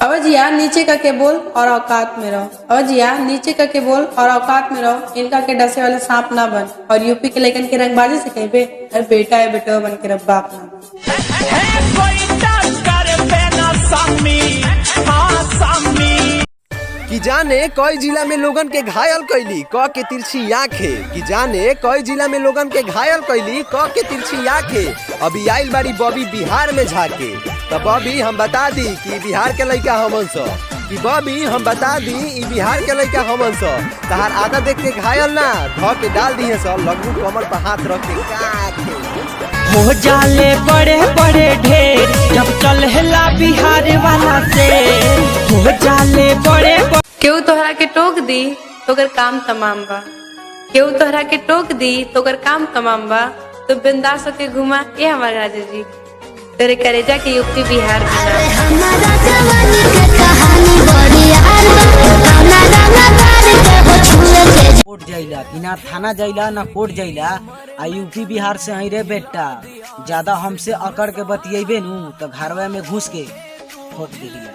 अवजिया नीचे करके बोल और औकात में रहो। अवजिया नीचे करके बोल और औकात में रहो। इनका के डसे वाले सांप ना बन। और यूपी के लेकिन के रंगबाजी से कहबे अरे बेटा है बेटा बन के रब बाप ना कि जाने कई जिला में लोगन के घायल कैली क के तिरछी आंखें। कि जाने कई जिला में लोगन के घायल कैली क के तिरछी आंखें। अभी आइल बाड़ी बॉबी बिहार में झाके। तो बॉबी हम बता दी कि बिहार के लड़का हमन स कि बॉबी हम बता दी ई बिहार के लड़का हमन स। तहार आधा देख के घायल ना ध के डाल दी है सब लगू कमर पर हाथ रख के हो जाले बड़े बड़े ढेर जब चलेला बिहार वाला से। हो जाले बड़े केहू तोहरा के टोक दी तो कर काम तमाम बा। केहू तोहरा के टोक दी तो कर काम तमाम बा। तो बिंदास होके घुमा ये हमारे राजा जी तेरे करेजा के यूपी बिहार कोर्ट जाइला कि ना थाना जाइला ना कोर्ट जाइला आ यूपी बिहार से हई रे बेटा। ज्यादा हमसे अकड़ के बतियेबे नु तो घरवा में घुस के ठोक दे दिया।